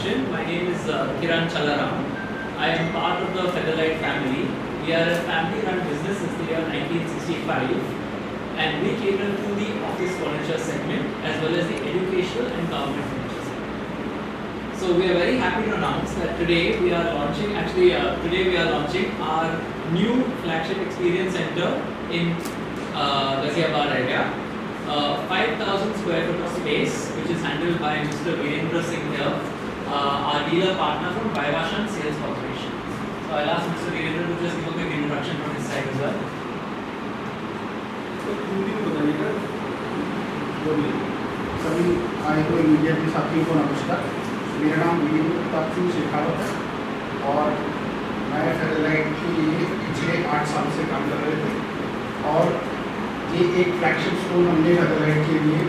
introduction. My name is Kiran Chalaram. I am part of the Featherlight family. We are a family-run business since the year 1965, and we cater to the office furniture segment as well as the educational and government furniture segment. So we are very happy to announce that today we are launching. Today we are launching our new flagship experience center in Ghaziabad area. 5,000 square foot of space, which is handled by Mr. Virendra Singh here, our dealer partner from Vaivashan Sales Corporation. So I'll ask Mr. Virendra to just give a quick introduction from his side as well. सभी आए हुए media के साथियों को नमस्कार। मेरा नाम वीरेंद्र प्रताप सिंह शेखावत है और मैं फेदरलाइट के लिए पिछले 8 साल से काम कर रहे थे और ये एक फ्लैगशिप स्टोर हमने फेदरलाइट के लिए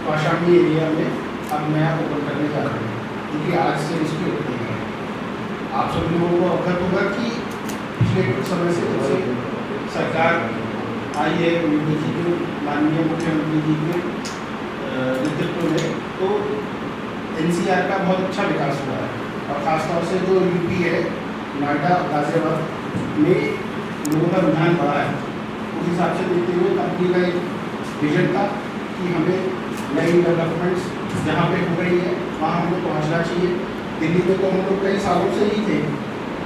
कौशाम्बी एरिया में अब नया ओपन करने जा रहे हैं, क्योंकि आज से इसकी ओपनिंग है। आप सभी लोगों को अवगत होगा कि पिछले कुछ समय से सरकार आई है योगी जी के माननीय मुख्यमंत्री जी के नेतृत्व में, तो NCR का बहुत अच्छा विकास हुआ है और ख़ासतौर से जो यूपी है, नोएडा गाजियाबाद में लोगों का रुझान बढ़ा है। उस हिसाब से देखते हुए कंपनी का एक विजन था कि हमें नई डेवलपमेंट्स जहाँ पे हो रही है वहाँ हमें पहुँचना चाहिए। दिल्ली में तो हम लोग कई सालों से ही थे।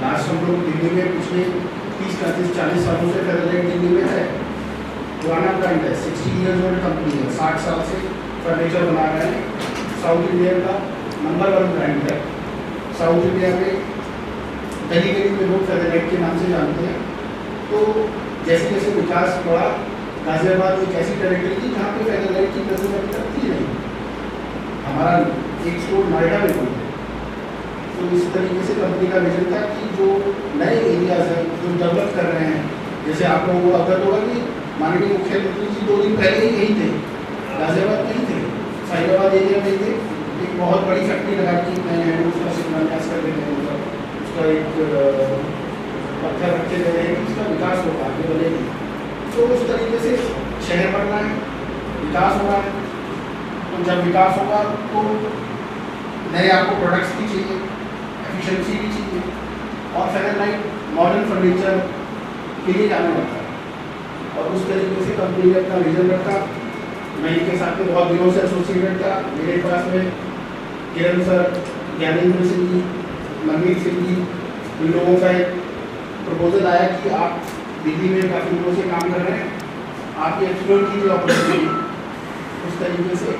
लास्ट हम लोग दिल्ली में पिछले 30-40 सालों से फेदरलाइट दिल्ली में है। पुराना ब्रांड है, 60 ईयर्स ओल्ड कंपनी है, 60 साल से फर्नीचर बना रहे हैं। साउथ इंडिया का नंबर 1 ब्रांड है। साउथ इंडिया में गली गली में लोग फेदरलाइट के नाम से जानते हैं। तो जैसे जैसे विकास बढ़ा, गाजियाबाद एक ऐसी टेरिटरी थी जहाँ पे फेदरलाइट की प्रेजेंस अभी तक थी नहीं। हमारा एक स्टोर नोएडा में बना है। तो इस तरीके से कंपनी का विजन था कि जो नए एरियाज हैं जो डेवलप कर रहे हैं, जैसे आप लोगों को अवगत होगा कि माननीय मुख्यमंत्री जी 2 दिन पहले ही यहीं थे, गाजियाबाद में ही थे, साहिबाबाद एरिया में थे। एक बहुत बड़ी फैक्ट्री लगा के नए हैं, उसका शिलान्यास कर रहे हैं, उसका एक पत्थर रखे गए हैं कि इसका विकास होगा, आगे बढ़ेगी। तो उस तरीके से शहर बनना है, विकास होना है। तो जब विकास होगा तो नए आपको प्रोडक्ट्स भी चाहिए, एफिशिएंसी भी चाहिए और फेदरलाइट मॉडर्न फर्नीचर के लिए जाना जाता है। और उस तरीके से कंपनी ने अपना विजन रखा। मैं इनके साथ में बहुत दिनों से एसोसिएटेड था। मेरे पास में किरण सर, ज्ञानेंद्र सिंह जी, मनमीत सिंह जी, इन लोगों का एक प्रपोजल आया कि आप दिल्ली में काफ़ी दिनों से काम कर रहे हैं, आप ये एक्सप्लोर कीजिए अपॉर्चुनिटी। उस तरीके से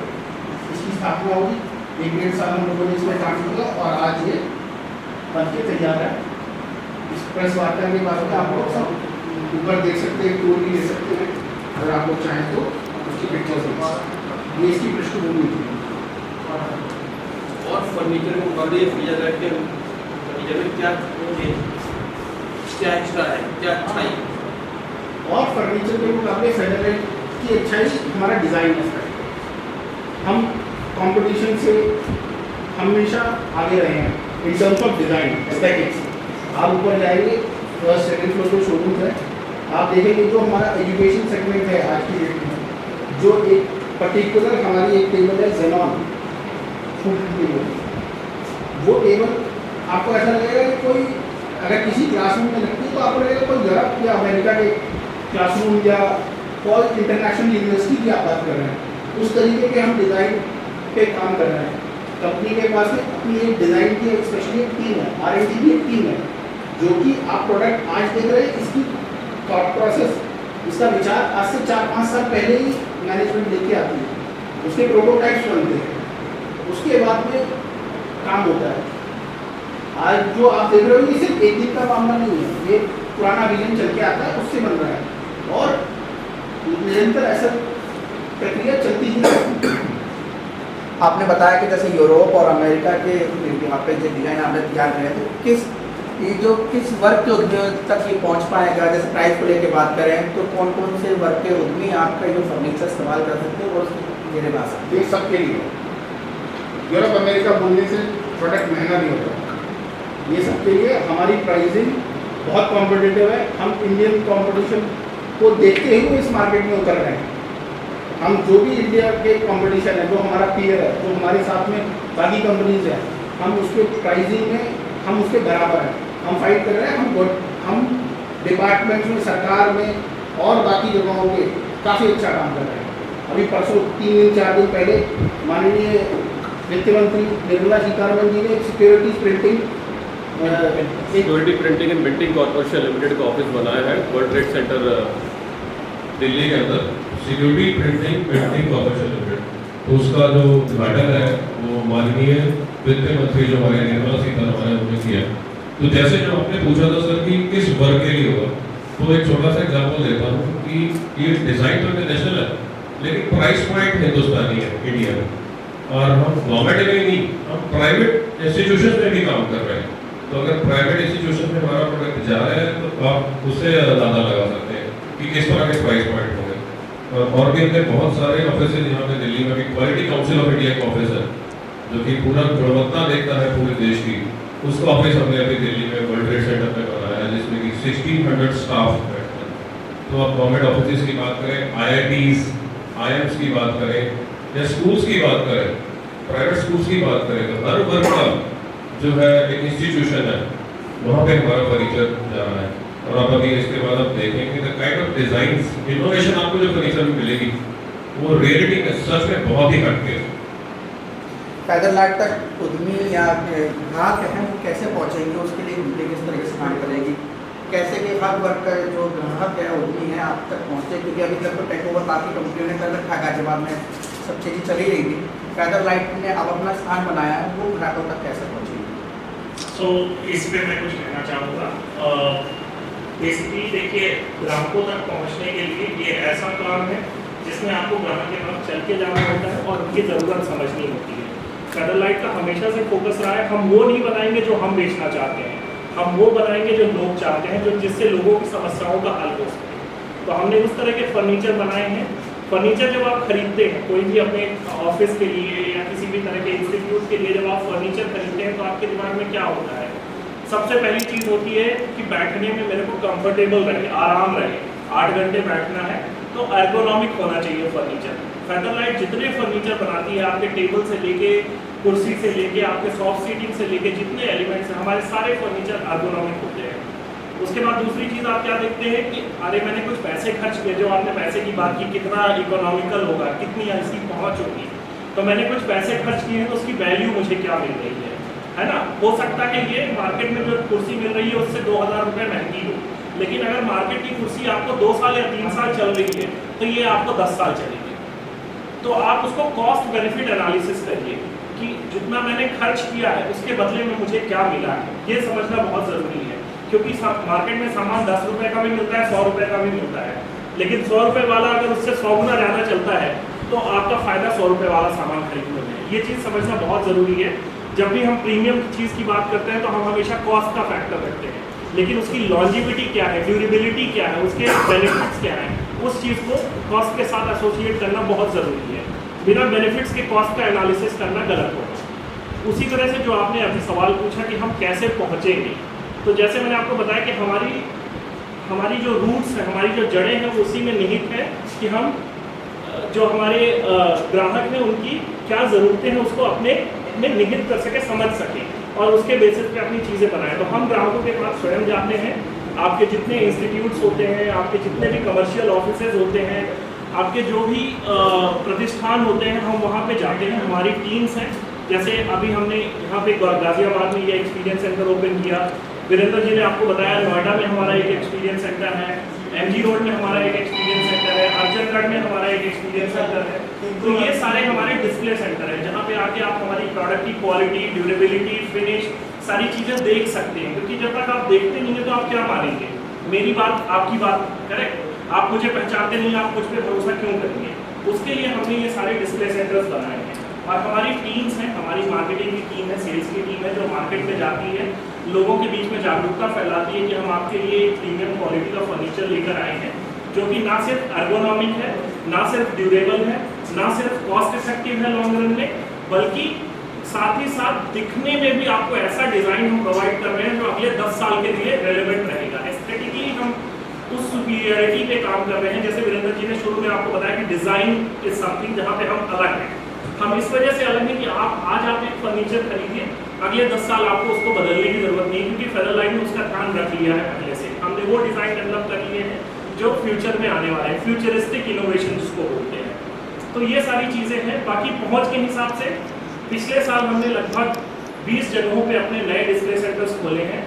इसकी स्थापना हुई। 1-1.5 साल हम लोगों ने इसमें काम किया और आज ये बन के तैयार है। इस प्रेस वार्ता के बाद में आप लोग सब ऊपर देख सकते हैं, टूर भी ले सकते हैं अगर आप लोग चाहें तो। उसकी पिक्चर्स ये इसकी पृष्ठभूमि थी। और फर्नीचर के मुकाबले फेदरलाइट के फर्नीचर में क्या एक्स्ट्रा है, क्या अच्छाई? और फर्नीचर के मुकाबले फेदरलाइट की अच्छाई हमारा डिज़ाइन है। हम कंपटीशन से हमेशा आगे रहे हैं in terms of design aesthetics. आप ऊपर जाएंगे, फर्स्ट सेकंड फ्लोर जो शोरूम है, आप देखेंगे जो हमारा एजुकेशन सेगमेंट है आज की डेट में, जो एक पर्टिकुलर हमारी एक टेबल है जेनॉन फूड टेबल। वो टेबल आपको ऐसा लगेगा कि कोई अगर किसी क्लासरूम में लगती है तो आपको लगेगा कोई यूरोप या अमेरिका के क्लासरूम या कोई इंटरनेशनल यूनिवर्सिटी की आप बात कर रहे हैं। उस तरीके के हम डिज़ाइन पे काम कर रहे हैं। कंपनी के पास में अपनी एक डिज़ाइन की स्पेशली एक टीम है, R&D की एक टीम है, जो कि आप प्रोडक्ट आज देख रहे हैं, इसकी थॉट प्रोसेस, इसका विचार आज से 4-5 साल पहले ही मैनेजमेंट लेके आती है। उसके प्रोटोटाइप्स बनते हैं, उसके बाद में काम होता है। आज जो आप देख रहे हो ये सिर्फ एक दिन का मामला नहीं है, ये पुराना विजन चल के आता है, उससे बन रहा है और निरंतर ऐसा प्रक्रिया चलती ही। आपने बताया कि जैसे यूरोप और अमेरिका के यहाँ पे जो डिज़ाइन आपने तैयार करे, तो किस वर्ग के उद्यमियों तक ये पहुँच पाएगा? जैसे प्राइस को लेकर बात करें तो कौन कौन से वर्ग के उद्यमी आपका जो फर्नीचर इस्तेमाल कर सकते हैं और मेरे पास ये सबके लिए। यूरोप अमेरिका बोलने से प्रोडक्ट महंगा नहीं होता। ये सबके लिए हमारी प्राइसिंग बहुत कॉम्पिटिटिव है। हम इंडियन कॉम्पिटिशन को देखते हुए इस मार्केट में उतर रहे हैं। हम जो भी इंडिया के कंपटीशन है, जो हमारा पीयर है, जो हमारे साथ में बाकी कंपनीज हैं, हम उसके प्राइसिंग में हम उसके बराबर हैं, हम फाइट कर रहे हैं, हम डिपार्टमेंट में, सरकार में और बाकी जगहों पे काफ़ी अच्छा काम कर रहे हैं। अभी परसों 3 दिन 4 दिन पहले माननीय वित्त मंत्री निर्मला सीतारमण जी ने security printing and minting corporation limited का ऑफिस बनाया है वर्ल्ड ट्रेड सेंटर दिल्ली के अंदर। Security printing minting corporation limited, तो उसका जो उद्घाटन है वो माननीय वित्त मंत्री जो हमारे निर्मला सीतारमण उन्होंने किया। तो जैसे जो आपने पूछा था सर कि किस वर्ग के लिए होगा, तो एक छोटा सा एग्जांपल देता हूँ कि ये डिज़ाइन तो इंटरनेशनल है लेकिन प्राइस पॉइंट हिंदुस्तानी है, इंडिया में। और हम गवर्नमेंट में नहीं, हम प्राइवेट इंस्टीट्यूशन में भी काम कर रहे हैं। तो अगर प्राइवेट इंस्टीट्यूशन में हमारा प्रोडक्ट जा रहा है तो आप उससे अंदाजा लगा सकते हैं कि किस तरह के प्राइस पॉइंट होंगे। और भी हमने बहुत सारे ऑफिस यहाँ पे दिल्ली में भी क्वालिटी काउंसिल ऑफ इंडिया का ऑफिस है जो कि पूरा गुणवत्ता देखता है पूरे देश की। उसका ऑफिस हमने अभी दिल्ली में वर्ल्ड ट्रेड सेंटर में बनाया है जिसमें कि 1600 स्टाफ बैठते हैं। तो आप गवर्नमेंट ऑफिस की बात करें, IITs, IIMs की बात करें या स्कूल्स की बात करें, प्राइवेट स्कूल्स की बात करें, तो हर वर्ग का जो है एक इंस्टीट्यूशन है वहाँ पे हमारा फर्नीचर जा रहा है। और आप अभी इसके बाद आप देखेंगे the kind of designs innovation आपको जो फर्नीचर में मिलेगी वो रियलिटी में सच में बहुत ही हटके है। फेदरलाइट तक उद्यमी या ग्राहक हैं वो कैसे पहुँचेंगे, उसके लिए कंपनी किस तरह से काम करेगी, कैसे कि हर वर्ग का जो ग्राहक है उद्यमी है आप तक पहुँचे, क्योंकि अभी तक तो टेक ओवर काफ़ी कंपनियों ने कर रखा है, गाजियाबाद में सब चीज़ें चली रही थी। फेदरलाइट ने अब अपना स्थान बनाया है, वो ग्राहकों तक कैसे पहुँचेगी? सो इस पे मैं कुछ कहना चाहूँगा। बेसिकली देखिए, ग्राहकों तक पहुँचने के लिए ये ऐसा काम है जिसमें आपको ग्राहक के पास चल के जाना होता है और उनकी ज़रूरत समझनी होती है। फेदरलाइट का हमेशा से फोकस रहा है, हम वो नहीं बनाएंगे जो हम बेचना चाहते हैं, हम वो बनाएंगे जो लोग चाहते हैं, जो जिससे लोगों की समस्याओं का हल हो सके। तो हमने उस तरह के फर्नीचर बनाए हैं। फर्नीचर जब आप खरीदते हैं कोई भी अपने ऑफिस के लिए या किसी भी तरह के इंस्टीट्यूट के लिए, जब आप फर्नीचर खरीदते हैं तो आपके दिमाग में क्या होता है? सबसे पहली चीज़ होती है कि बैठने में मेरे को कंफर्टेबल रहे, आराम रहे। 8 घंटे बैठना है तो एर्गोनॉमिक होना चाहिए फर्नीचर। फेदरलाइट जितने फर्नीचर बनाती है, आपके टेबल से लेके कुर्सी से लेके आपके सॉफ्ट सीटिंग से लेके जितने एलिमेंट्स हैं, हमारे सारे फर्नीचर एर्गोनॉमिक होते हैं। उसके बाद दूसरी चीज़ आप क्या देखते हैं कि अरे मैंने कुछ पैसे खर्च किए, जो आपने पैसे की बात की, कितना इकोनॉमिकल होगा, कितनी इसकी पहुँच होगी, तो मैंने कुछ पैसे खर्च किए हैं तो उसकी वैल्यू मुझे क्या मिल रही है ना। हो सकता है कि ये मार्केट में जो कुर्सी मिल रही है उससे 2000 रुपये महंगी हो, लेकिन अगर मार्केट की कुर्सी आपको 2 साल या 3 साल चल रही है तो ये आपको 10 साल चलेगी। तो आप उसको कॉस्ट बेनिफिट एनालिसिस करिए कि जितना मैंने खर्च किया है उसके बदले में मुझे क्या मिला है, ये समझना बहुत ज़रूरी है। क्योंकि मार्केट में सामान 10 रुपये का भी मिलता है, 100 रुपये का भी मिलता है, लेकिन 100 रुपये वाला अगर उससे 100 गुना ज़्यादा चलता है तो आपका फ़ायदा 100 रुपये वाला सामान खरीदने में है। ये चीज़ समझना बहुत ज़रूरी है। जब भी हम प्रीमियम चीज़ की बात करते हैं तो हम हमेशा कॉस्ट का फैक्टर रखते हैं, लेकिन उसकी लॉन्जिविटी क्या है, ड्यूरेबिलिटी क्या है, उसके बेनिफिट्स क्या हैं, उस चीज़ को कॉस्ट के साथ एसोसिएट करना बहुत ज़रूरी है। बिना बेनिफिट्स के कॉस्ट का एनालिसिस करना गलत होगा। उसी तरह से जो आपने अभी सवाल पूछा कि हम कैसे पहुँचेंगे, तो जैसे मैंने आपको बताया कि हमारी जो रूट्स हैं, हमारी जो जड़ें हैं वो उसी में निहित है कि हम जो हमारे ग्राहक हैं उनकी क्या ज़रूरतें हैं उसको अपने में निहित कर सके, समझ सके और उसके बेसिस पे अपनी चीज़ें बनाएं। तो हम ग्राहकों के पास स्वयं जाते हैं। आपके जितने इंस्टीट्यूट्स होते हैं, आपके जितने भी कमर्शियल ऑफिसेज होते हैं, आपके जो भी प्रतिष्ठान होते हैं, हम वहाँ पे जाते हैं। हमारी टीम्स हैं, जैसे अभी हमने यहाँ पे गाजियाबाद में ये एक्सपीरियंस सेंटर ओपन किया। वीरेंद्र जी ने आपको बताया नोएडा में हमारा एक एक्सपीरियंस सेंटर है, MG रोड में हमारा एक एक्सपीरियंस सेंटर है, अर्जनगढ़ में हमारा एक एक्सपीरियंस सेंटर है। तो ये सारे हमारे डिस्प्ले सेंटर हैं जहाँ पे आके आप हमारी प्रोडक्ट की क्वालिटी, ड्यूरेबिलिटी, फिनिश सारी चीज़ें देख सकते हैं। क्योंकि जब तक आप देखते नहीं हैं तो आप क्या मानेंगे? मेरी बात, आपकी बात, करेक्ट? आप मुझे पहचानते नहीं, आप मुझ पर भरोसा क्यों करेंगे? उसके लिए हमने ये सारे डिस्प्ले सेंटर्स बनाए हैं। और हमारी टीम्स हैं, हमारी मार्केटिंग की टीम है, सेल्स की टीम है, जो मार्केट में जाती है, लोगों के बीच में जागरूकता फैलाती है कि हम आपके लिए एक प्रीमियम क्वालिटी का फर्नीचर लेकर आए हैं जो कि ना सिर्फ एर्गोनॉमिक है, ना सिर्फ ड्यूरेबल है, ना सिर्फ कॉस्ट इफेक्टिव है लॉन्ग रन में, बल्कि साथ ही साथ दिखने में भी आपको ऐसा डिज़ाइन हम प्रोवाइड कर रहे हैं जो अगले 10 साल के लिए रेलेवेंट रहेगा। एस्थेटिकली हम उस सुपीरियरिटी पे काम कर रहे हैं। जैसे वीरेंद्र जी ने शुरू में आपको बताया कि डिज़ाइन इज समथिंग जहाँ पे हम अलग हैं। हम इस वजह से अलग हैं कि आज आप एक फर्नीचर खरीदिए, अगले 10 साल आपको उसको बदलने की जरूरत नहीं है, क्योंकि फेदरलाइट ने उसका ध्यान रख लिया है पहले से। हमने वो डिज़ाइन डेवलप कर लिए हैं जो फ्यूचर में आने वाले हैं, फ्यूचरिस्टिक इनोवेशन जिसको बोलते हैं। तो ये सारी चीज़ें हैं। बाकी पहुँच के हिसाब से पिछले साल हमने लगभग 20 जगहों पे अपने नए डिस्प्ले सेंटर्स खोले हैं,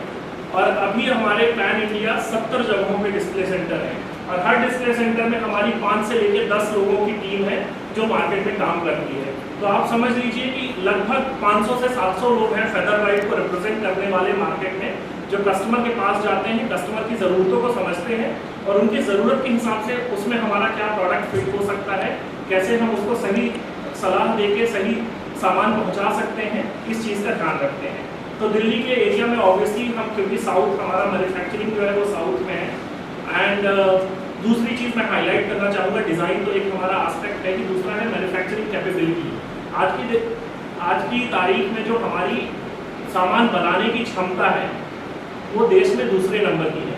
और अभी हमारे पैन इंडिया 70 जगहों पे डिस्प्ले सेंटर हैं, और हर डिस्प्ले सेंटर में हमारी 5 से लेकर 10 लोगों की टीम है जो मार्केट में काम करती है। तो आप समझ लीजिए कि लगभग 500 से 700 लोग हैं फेदरलाइट को रिप्रेजेंट करने वाले मार्केट में, जो कस्टमर के पास जाते हैं, कस्टमर की ज़रूरतों को समझते हैं और उनकी ज़रूरत के हिसाब से उसमें हमारा क्या प्रोडक्ट फिट हो सकता है, कैसे हम उसको सही सलाह दे के सही सामान पहुंचा सकते हैं, इस चीज़ का ध्यान रखते हैं। तो दिल्ली के एरिया में ऑब्वियसली हम, क्योंकि साउथ हमारा मैन्युफैक्चरिंग जो है वो साउथ में है। एंड दूसरी चीज़ मैं हाईलाइट करना चाहूँगा, डिज़ाइन तो एक हमारा एस्पेक्ट है, कि दूसरा है मैन्युफैक्चरिंग कैपेबिलिटी। आज की तारीख में जो हमारी सामान बनाने की क्षमता है वो देश में दूसरे नंबर की है।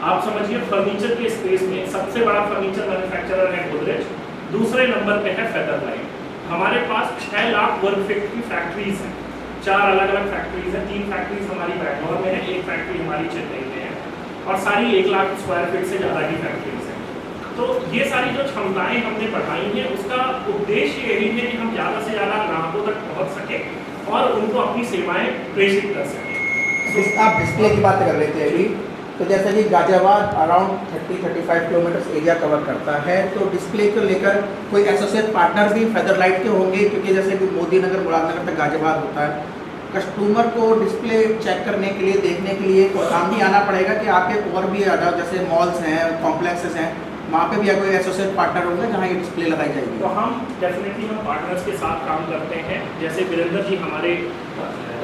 आप समझिए फर्नीचर के स्पेस में सबसे बड़ा फर्नीचर मैन्युफैक्चरर है गोदरेज, दूसरे नंबर पे है फेदरलाइट। हमारे पास 6 लाख वर्ग फीट की फैक्ट्रीज हैं, 4 अलग अलग फैक्ट्रीज हैं, 3 फैक्ट्रीज हमारी बैंगलोर में है, 1 फैक्ट्री हमारी चेन्नई में है, और सारी 1 लाख स्क्वायर फीट से ज़्यादा की फैक्ट्रीज हैं। तो ये सारी जो क्षमताएं हमने बढ़ाई हैं, उसका उद्देश्य यही है कि हम ज़्यादा से ज़्यादा ग्राहकों तक पहुँच सकें और उनको अपनी सेवाएं प्रेषित कर सकें। आप डिस्प्ले की बात कर रहे थे अभी, तो जैसे कि Ghaziabad around 30-35 kilometre area cover करता है, तो डिस्प्ले को लेकर कोई एसोसिएट पार्टनर भी फेदरलाइट के होंगे, क्योंकि जैसे कि मोदी नगर मुरादनगर तक गाजियाबाद होता है, कस्टमर को डिस्प्ले चेक करने के लिए, देखने के लिए काम भी आना पड़ेगा कि आके और भी जैसे मॉल्स हैं, कॉम्प्लेक्सेस हैं, वहाँ पे भी कोई एसोसिएट पार्टनर होंगे जहाँ ये डिस्प्ले लगाई जाएगी? तो हम डेफिनेटली हम पार्टनर्स के साथ काम करते हैं, जैसे वीरेंद्र जी हमारे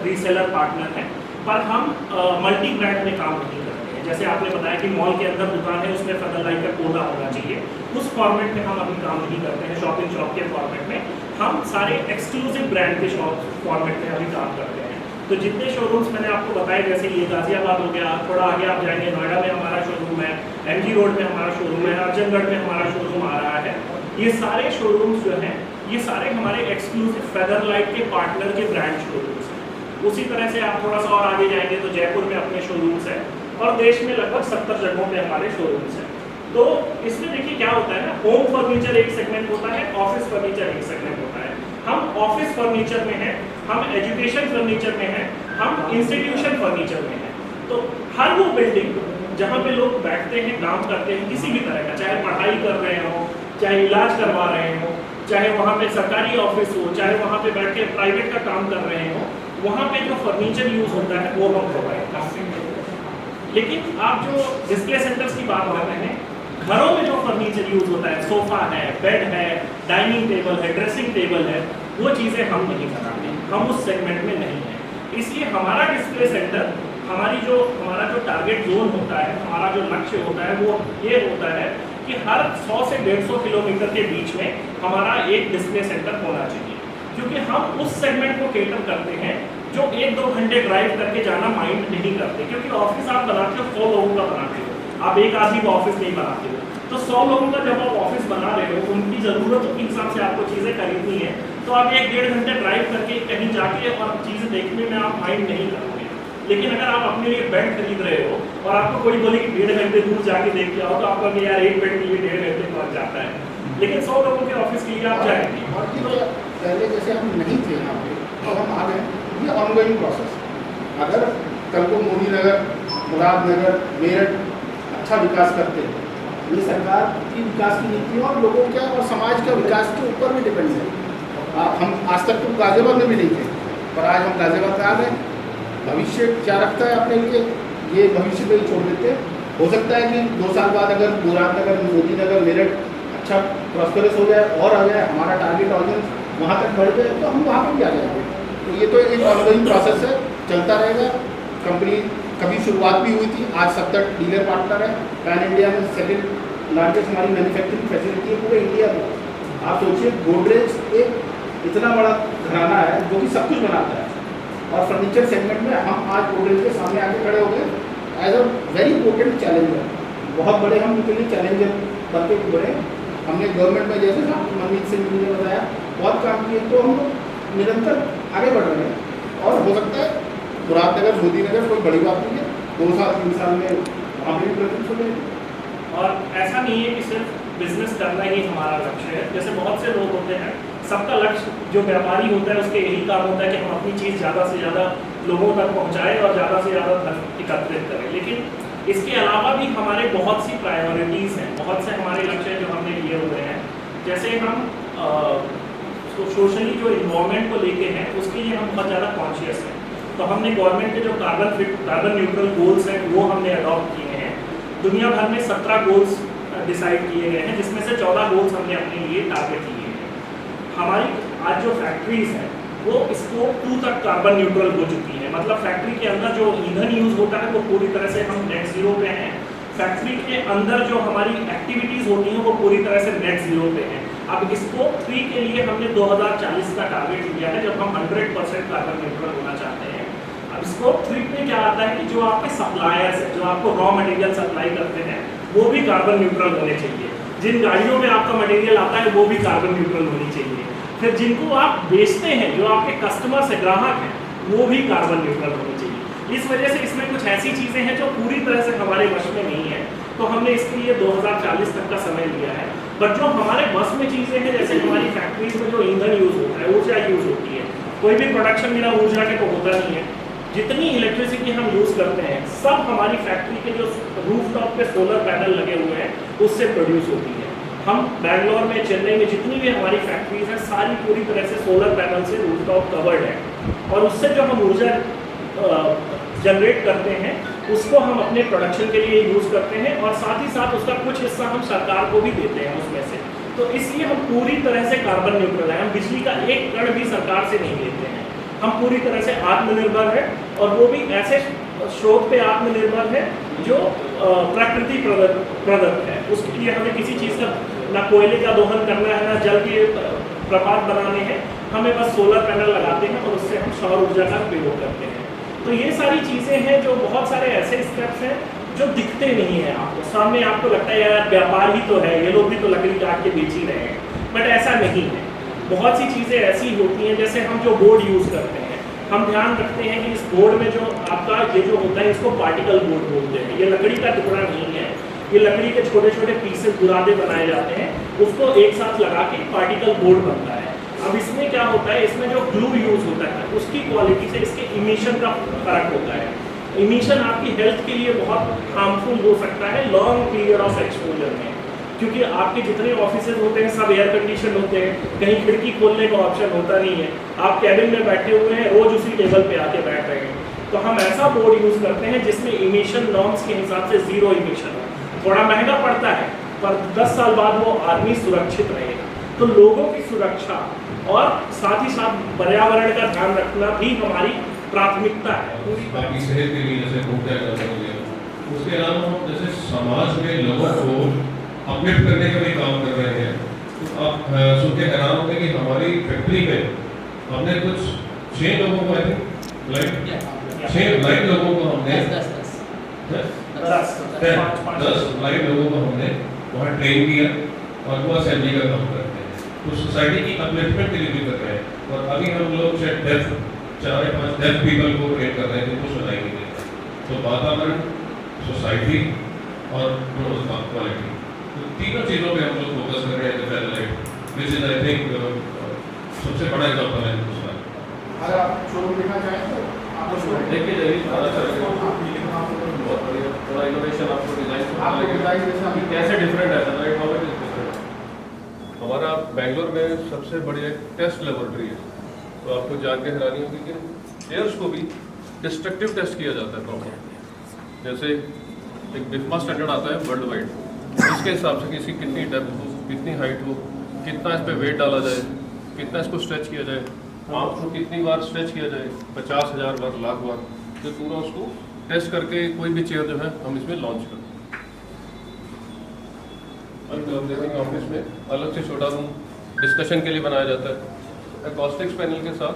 रीसेलर पार्टनर हैं, पर हम मल्टी ब्रांड में काम नहीं करते हैं। जैसे आपने बताया कि मॉल के अंदर दुकान है, उसमें फेदरलाइट का कोडा होना चाहिए, उस फॉर्मेट में हम अभी काम नहीं करते हैं। शॉपिंग शॉप के फॉर्मेट में हम सारे एक्सक्लूसिव ब्रांड के शॉप फॉर्मेट में अभी काम करते हैं। तो जितने शोरूम्स मैंने आपको बताए, जैसे ये गाजियाबाद हो गया, थोड़ा आगे आप जाएंगे नोएडा में हमारा शोरूम है, MG रोड में हमारा शोरूम है, अर्जनगढ़ में हमारा शोरूम आ रहा है, ये सारे शोरूम्स जो हैं ये सारे हमारे एक्सक्लूसिव फेदरलाइट के पार्टनर के ब्रांड शोरूम्स हैं। उसी तरह से आप थोड़ा सा और आगे जाएंगे तो जयपुर में अपने शोरूम्स हैं, और देश में लगभग 70 जगहों पे हमारे शोरूम्स हैं। तो इसमें देखिए क्या होता है ना, होम फर्नीचर एक सेगमेंट होता है, ऑफिस फर्नीचर एक सेगमेंट होता है। हम ऑफिस फर्नीचर में हैं, हम एजुकेशन फर्नीचर में हैं, हम इंस्टीट्यूशन फर्नीचर में हैं। तो हर वो बिल्डिंग जहाँ पे लोग बैठते हैं, काम करते हैं किसी भी तरह का, चाहे पढ़ाई कर रहे हो, चाहे इलाज करवा रहे हो, चाहे वहाँ पे सरकारी ऑफिस हो, चाहे वहाँ पे बैठ के प्राइवेट का काम कर रहे हो, वहाँ पे जो फर्नीचर यूज होता है वो हम प्रोवाइड करते हैं। लेकिन आप जो डिस्प्ले सेंटर्स की बात कर रहे हैं, घरों में जो फर्नीचर यूज होता है, सोफा है, बेड है, डाइनिंग टेबल है, ड्रेसिंग टेबल है, वो चीज़ें हम नहीं बनाते, हम उस सेगमेंट में नहीं हैं। इसलिए हमारा डिस्प्ले सेंटर, हमारा जो टारगेट जोन होता है, हमारा जो लक्ष्य होता है वो ये होता है कि हर 100 से 150 किलोमीटर के बीच में हमारा एक डिस्प्ले सेंटर होना चाहिए, क्योंकि हम उस सेगमेंट को केटर करते हैं जो 1-2 घंटे ड्राइव करके जाना माइंड नहीं करते। क्योंकि ऑफिस आप बनाते हो 100 लोगों का बनाते हो, आप एक आदमी का ऑफिस नहीं बनाते हो। तो 100 लोगों का जब आप ऑफिस बना रहे हो, उनकी ज़रूरतों के हिसाब से आपको चीज़ें खरीदनी है, तो आप 1-1.5 घंटे ड्राइव करके कहीं जाके और चीज़ें देखने में आप माइंड नहीं करोगे। लेकिन अगर आप अपने लिए बेड खरीद रहे हो और आपको कोई बोले कि 1.5 घंटे दूर जाके देख के आओ, तो आपका कि यार एक बेड के लिए 1.5 घंटे पहुँच जाता है। लेकिन 100 लोगों के ऑफिस के लिए आप जाएंगे। और ये पहले जैसे हम नहीं थे यहाँ पे, तो हम आ गए, ये ऑनगोइंग प्रोसेस। अगर कल को मोदी नगर, मुरादनगर, मेरठ अच्छा विकास करते हैं, ये सरकार की विकास की नीति और लोगों का और समाज का विकास के ऊपर भी डिपेंड है। हम आज तक तो गाजियाबाद में भी नहीं थे, पर आज हम गाजियाबाद आ गए। भविष्य क्या रखता है अपने लिए, ये भविष्य पे ही छोड़ देते हैं। हो सकता है कि 2 साल बाद अगर मुरादनगर, मोदी नगर, मेरठ अच्छा प्रॉस्पेरस हो जाए और आ जाए, हमारा टारगेट ऑडियंस वहाँ तक बढ़ जाए, तो हम वहाँ पर भी आ जाएंगे। तो ये तो एक ऑनगोइंग प्रोसेस है, चलता रहेगा। कंपनी कभी शुरुआत भी हुई थी, आज 70 डीलर पार्टनर है। पैन इंडिया में सेकेंड लार्जेस्ट हमारी मैन्युफैक्चरिंग फैसिलिटी है पूरे इंडिया में। आप सोचिए, गोदरेज एक इतना बड़ा घराना है जो कि सब कुछ बनाता है, और फर्नीचर सेगमेंट में हम आज गोदरेज के सामने आके खड़े हो गए as a very important challenger. बहुत बड़े हम उनके लिए चैलेंजर बनते उभरे। हमने गवर्नमेंट में, जैसे मनमीत सिंह जी ने बताया, बहुत काम किए, तो हम लोग निरंतर आगे बढ़ रहे हैं। और हो सकता है मुरादनगर, मोदी नगर कोई बड़ी बात नहीं है, 2 साल 3 साल में वहाँ भी प्रेजेंस हो जाएगी। और ऐसा नहीं है कि सिर्फ बिजनेस करना ही हमारा लक्ष्य है। जैसे बहुत से लोग होते हैं, सबका लक्ष्य, जो व्यापारी होता है उसके यही काम होता है कि हम अपनी चीज़ ज़्यादा से ज़्यादा लोगों तक पहुँचाएं और ज़्यादा से ज़्यादा धन एकत्रित करें। लेकिन इसके अलावा भी हमारे बहुत सी प्रायोरिटीज़ हैं, बहुत से हमारे लक्ष्य हैं जो हमने लिए हुए हैं। जैसे हम सोशली जो इन्वायरमेंट को लेके हैं उसके लिए हम बहुत ज़्यादा कॉन्शियस हैं। तो हमने गवर्नमेंट के जो कार्बन न्यूट्रल गोल्स हैं वो हमने अडॉप्ट किए हैं। दुनिया भर में 17 गोल्स डिसाइड किए गए हैं, जिसमें से 14 गोल्स हमने अपने लिए टारगेट लिए हैं। हमारी आज जो फैक्ट्रीज हैं वो स्कोप 2 तक कार्बन न्यूट्रल हो चुकी हैं। मतलब फैक्ट्री के अंदर जो ईंधन यूज़ होता है वो पूरी तरह से हम नेट ज़ीरो पे हैं। फैक्ट्री के अंदर जो हमारी एक्टिविटीज़ होती हैं वो पूरी तरह से नेट ज़ीरो पे हैं। अब स्कोप 3 के लिए हमने 2040 का टारगेट लिया है, जब हम 100% कार्बन न्यूट्रल होना चाहते हैं। अब स्कोप 3 में क्या आता है कि जो आपके सप्लायर्स हैं, जो आपको रॉ मटेरियल सप्लाई करते हैं, वो भी कार्बन न्यूट्रल होने चाहिए। जिन गाड़ियों में आपका मटेरियल आता है वो भी कार्बन न्यूट्रल होनी चाहिए। फिर जिनको आप बेचते हैं, जो आपके कस्टमर्स हैं, ग्राहक हैं, वो भी कार्बन न्यूट्रल होनी चाहिए। इस वजह से इसमें कुछ ऐसी चीज़ें हैं जो पूरी तरह से हमारे वश में नहीं है, तो हमने इसके लिए 2040 तक का समय लिया है। बट जो हमारे बस में चीज़ें हैं, जैसे हमारी फैक्ट्रीज में जो ईंधन यूज़ होता है, ऊर्जा यूज़ होती है, कोई भी प्रोडक्शन बिना ऊर्जा के तो होता नहीं है। जितनी इलेक्ट्रिसिटी हम यूज़ करते हैं सब हमारी फैक्ट्री के जो रूफटॉप पे सोलर पैनल लगे हुए हैं उससे प्रोड्यूस होती है। हम बैंगलोर में, चेन्नई में जितनी भी हमारी फैक्ट्रीज हैं सारी पूरी तरह से सोलर पैनल से रूफटॉप कवर्ड है, और उससे जो हम ऊर्जा जनरेट करते हैं उसको हम अपने प्रोडक्शन के लिए यूज़ करते हैं, और साथ ही साथ उसका कुछ हिस्सा हम सरकार को भी देते हैं उसमें से। तो इसलिए हम पूरी तरह से कार्बन न्यूट्रल है। हम बिजली का एक कण भी सरकार से नहीं लेते हैं। हम पूरी तरह से आत्मनिर्भर है, और वो भी ऐसे स्रोत पे आत्मनिर्भर है जो प्रकृति प्रदत्त है। उसके लिए हमें किसी चीज़ का ना कोयले का दोहन करना है, ना जल के प्रपात बनाने हैं। हमें बस सोलर पैनल लगाते हैं और उससे हम सौर ऊर्जा का प्रयोग करते हैं। तो ये सारी चीज़ें हैं जो बहुत सारे ऐसे स्टेप्स हैं जो दिखते नहीं हैं आपको सामने। आपको लगता है यार व्यापार ही तो है, ये लोग भी तो लकड़ी काट के बेच ही रहे हैं, बट ऐसा नहीं है। बहुत सी चीज़ें ऐसी होती हैं, जैसे हम जो बोर्ड यूज़ करते हैं, हम ध्यान रखते हैं कि इस बोर्ड में जो आपका ये जो होता है इसको पार्टिकल बोर्ड बोलते हैं। ये लकड़ी का टुकड़ा नहीं है, ये लकड़ी के छोटे छोटे पीसेस बुरादे बनाए जाते हैं, उसको एक साथ लगा के पार्टिकल बोर्ड बनता है। अब इसमें क्या होता है, इसमें जो ग्लू यूज़ होता है उसकी क्वालिटी से इसके इमिशन का फर्क होता है। इमिशन आपकी हेल्थ के लिए बहुत हार्मफुल हो सकता है लॉन्ग पीरियड ऑफ एक्सपोजर में, क्योंकि आपके जितने ऑफिसेज होते हैं सब एयर कंडीशन होते हैं, कहीं खिड़की खोलने का ऑप्शन होता नहीं है। आप कैबिन में बैठे हुए हैं, रोज उसी टेबल पे आके बैठ रहे हैं। तो हम ऐसा बोर्ड यूज़ करते हैं जिसमें इमिशन नॉर्म्स के हिसाब से 0 इमिशन है। थोड़ा महंगा पड़ता है, पर 10 साल बाद वो आदमी सुरक्षित रहेगा। तो लोगों की सुरक्षा और साथ ही साथ पर्यावरण का ध्यान रखना भी हमारी प्राथमिकता है। बाकी सेहत के लिए जैसे घूमते हैं, उसके अलावा हम जैसे समाज में लोगों को अपलिफ्ट करने का भी काम कर रहे हैं। तो आप सुन के हैरान होंगे कि हमारी फैक्ट्री में हमने कुछ 6 लोगों को, आई थिंक 6 लाइव लोगों को हमने 10 लाइव लोगों को हमने वहाँ ट्रेन किया और वो असेंबली का काम करते हैं। तो सोसाइटी की अपलिफ्टमेंट के लिए भी कर रहे हैं। और अभी हम लोग शायद 4 या 5 डेफ पीपल को ट्रेन कर रहे हैं जिनको सुनाई नहीं देता। तो वातावरण, सोसाइटी और क्वालिटी, तो तीनों चीज़ों पे हम लोग फोकस कर रहे हैं। फेडरलाइट विच इज आई थिंक सबसे बड़ा एग्जाम्पल है उसका। अगर आप शोरूम देखना चाहें तो आप देखिए जरूर बहुत बढ़िया, थोड़ा इनोवेशन आपको डिजाइन कैसे डिफरेंट है, right, how it is different. हमारा बेंगलोर में सबसे बड़ी एक टेस्ट लेबोरेटरी है, तो आपको जान के हैरानी होगी कि एयर्स को भी डिस्ट्रक्टिव टेस्ट किया जाता है प्रॉपर। जैसे एक बिफमा स्टैंडर्ड आता है वर्ल्ड वाइड, इसके हिसाब से किसी कितनी डेप्थ हो, कितनी हाइट हो, कितना इस पर वेट डाला जाए, कितना इसको स्ट्रेच किया जाए, आर्म्स को कितनी बार स्ट्रेच किया जाए, 50,000 बार, लाख बार, तो पूरा उसको टेस्ट करके कोई भी चेयर जो है हम इसमें लॉन्च करते हैं। अभी हम देखेंगे ऑफिस में अलग से छोटा रूम डिस्कशन के लिए बनाया जाता है। एकॉस्टिक्स पैनल के साथ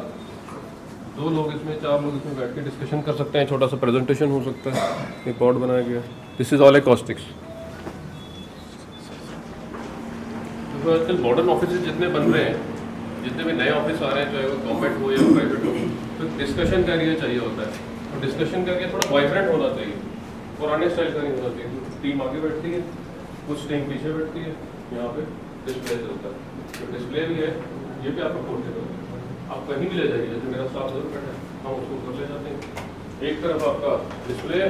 2 लोग इसमें, 4 लोग इसमें बैठ के डिस्कशन कर सकते हैं, छोटा सा प्रेजेंटेशन हो सकता है। एक बोर्ड बनाया गया, दिस इज ऑल एकॉस्टिक्स। तो आजकल मॉडर्न ऑफिस जितने बन रहे हैं जितने भी नए ऑफिस आ रहे हैं, चाहे वो गवर्नमेंट हो या प्राइवेट हो, तो डिस्कशन का एरिया चाहिए होता है, और डिस्कशन का एरिया थोड़ा वाइब्रेंट होना चाहिए, पुराने स्टाइल का नहीं होना चाहिए। टीम आगे बैठती है, कुछ टीम पीछे बैठती है, यहाँ पे डिस्प्ले चलता है, तो डिस्प्ले भी है, ये भी आपको पोर्टेबल है, आप कहीं भी ले जाइए। जैसे मेरा स्टाफ जरूर बैठा है, हम उसको कर ले जाते हैं। एक तरफ आपका डिस्प्ले है,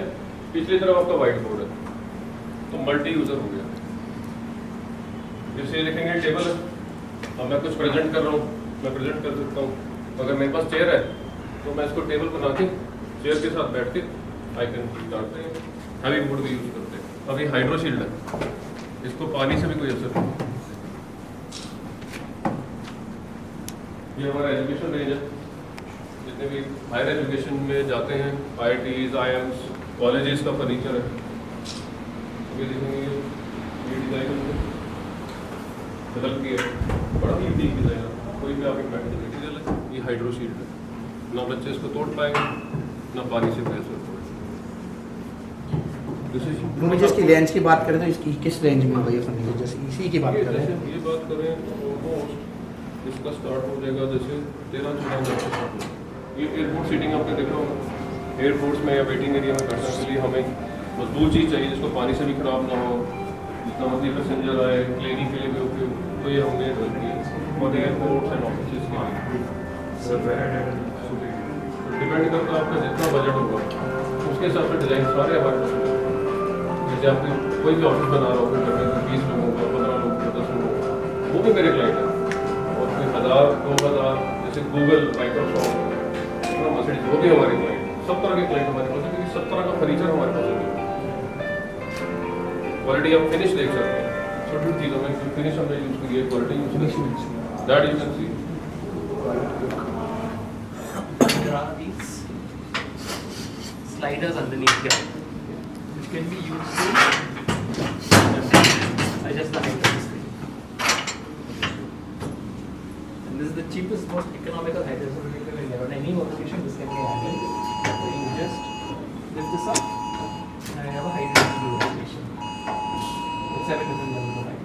पिछली तरफ आपका व्हाइट बोर्ड है, तो मल्टी यूज़र हो गया। जैसे देखेंगे टेबल है, अब मैं कुछ प्रेजेंट कर रहा हूँ, मैं प्रेजेंट कर सकता हूँ। अगर मेरे पास चेयर है तो मैं इसको टेबल बना के चेयर के साथ बैठ के आइकन डालते हैं। हैवी बोर्ड भी यूज़ करते हैं। अभी हाइड्रो शील्ड है, इसको पानी से भी कोई असर नहीं। ये हमारा एजुकेशन रेंज है, जितने भी हायर एजुकेशन में जाते हैं, IITs, IIMs, कॉलेजेस का फर्नीचर है। ये देखेंगे ये डिज़ाइन बदल के बड़ा ही यूनिक डिज़ाइन है, कोई भी आपकी मटेरियल है। ये हाइड्रो शील्ड है, ना बच्चे इसको तोड़ पाएंगे, ना पानी से कोई असर पड़ेगा। मुझे इसकी रेंज की बात करें तो इसकी किस रेंज में होगा ये फर्नीचर? जैसे इसी की बात करें, ये बात करें ऑलमोस्ट इसका स्टार्ट हो जाएगा जैसे 13-14 हज़ार से स्टार्ट होगा। ये एयरपोर्ट सीटिंग आपने देखा होगा, एयरपोर्ट्स में या वेटिंग एरिया में बैठने के लिए हमें मजबूत चीज़ चाहिए जिसको पानी से भी खराब ना हो, जितना मर्जी पैसेंजर आए, क्लीनिंग के लिए भी उपयोग, तो ये हमने डेवलप किया और एयरपोर्ट्स एंड ऑफिस के लिए। डिपेंड करता है आपका जितना बजट होगा, उसके हिसाब से डिज़ाइन सारे हमारे पास हैं। जैसे आपको कोई भी ऑफिस बना रहा हो, कोई 20 लोगों का, 15 लोगों का, 10 लोगों का, वो भी मेरे क्लाइंट है। और कोई 1000, 2000, जैसे गूगल, माइक्रोसॉफ्ट, मर्सिडीज, वो भी हमारे क्लाइंट हैं। सब तरह के क्लाइंट हमारे पास है, क्योंकि सब तरह का फर्नीचर हमारे पास है। क्वालिटी आप फिनिश देख सकते हैं, छोटी चीज़ों में फिनिश हमने यूज़ की है, क्वालिटी यूज़ की, that you can see. There are these sliders underneath here, which can be used to adjust the height of the screen. And this is the cheapest, most economical height adjustment you can get on any workstation. This can be handled. So you just lift this up, and I have a height adjustable workstation. It's 7 different levels of height.